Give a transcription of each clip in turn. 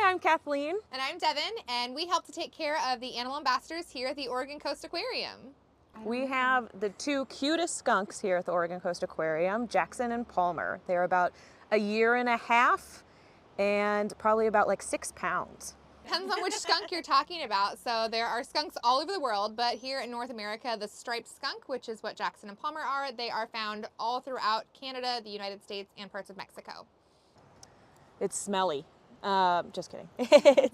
I'm Kathleen. And I'm Devin, and we help to take care of the animal ambassadors here at the Oregon Coast Aquarium. We have the two cutest skunks here at the Oregon Coast Aquarium, Jackson and Palmer. They're about a year and a half and probably about like 6 pounds. Depends on which skunk you're talking about. So there are skunks all over the world, but here in North America, the striped skunk, which is what Jackson and Palmer are, they are found all throughout Canada, the United States, and parts of Mexico. It's smelly. Just kidding. It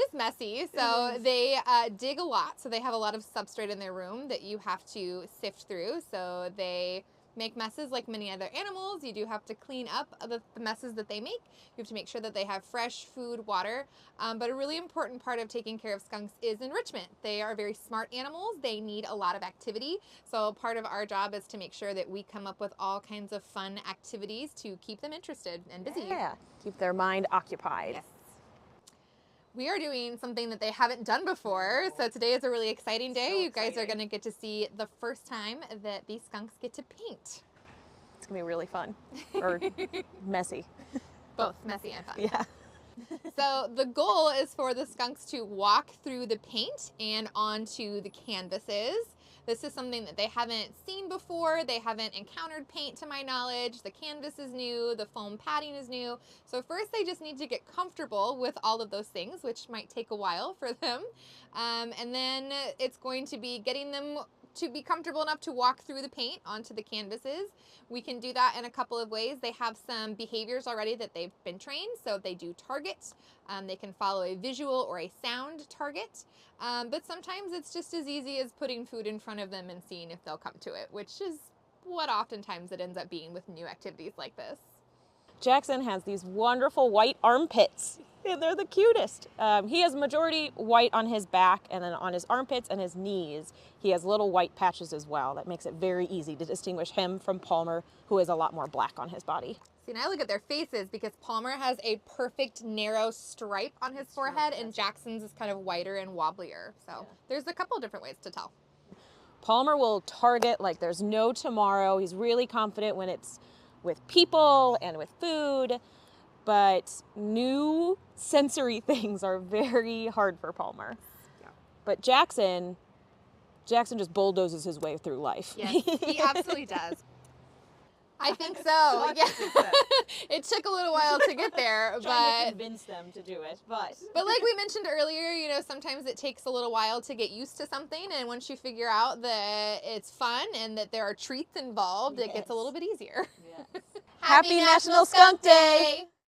is messy, so they dig a lot. So they have a lot of substrate in their room that you have to sift through. So they make messes like many other animals. You do have to clean up the messes that they make. You have to make sure that they have fresh food, water. But a really important part of taking care of skunks is enrichment. They are very smart animals. They need a lot of activity. So part of our job is to make sure that we come up with all kinds of fun activities to keep them interested and busy. Yeah, keep their mind occupied. Yes. We are doing something that they haven't done before, so today is a really exciting day. You guys are going to get to see the first time that these skunks get to paint. It's going to be really fun, or messy. Both messy and fun. Yeah. So the goal is for the skunks to walk through the paint and onto the canvases. This is something that they haven't seen before. They haven't encountered paint to my knowledge. The canvas is new, the foam padding is new. So first they just need to get comfortable with all of those things, which might take a while for them. And then it's going to be getting them to be comfortable enough to walk through the paint onto the canvases. We can do that in a couple of ways. They have some behaviors already that they've been trained. So they do target. They can follow a visual or a sound target. But sometimes it's just as easy as putting food in front of them and seeing if they'll come to it, which is what oftentimes it ends up being with new activities like this. Jackson has these wonderful white armpits. Yeah, they're the cutest. He has majority white on his back, and then on his armpits and his knees, he has little white patches as well. That makes it very easy to distinguish him from Palmer, who has a lot more black on his body. See, and I look at their faces because Palmer has a perfect narrow stripe on his forehead, and Jackson's is kind of whiter and wobblier. So there's a couple different ways to tell. Palmer will target like there's no tomorrow. He's really confident when it's with people and with food. But new sensory things are very hard for Palmer. Yeah. But Jackson just bulldozes his way through life. Yes, he absolutely does. I think so. Yeah. It took a little while to get there, Trying to convince them to do it, but like we mentioned earlier, you know, sometimes it takes a little while to get used to something, and once you figure out that it's fun and that there are treats involved, it gets a little bit easier. Yes. Happy National Skunk Day!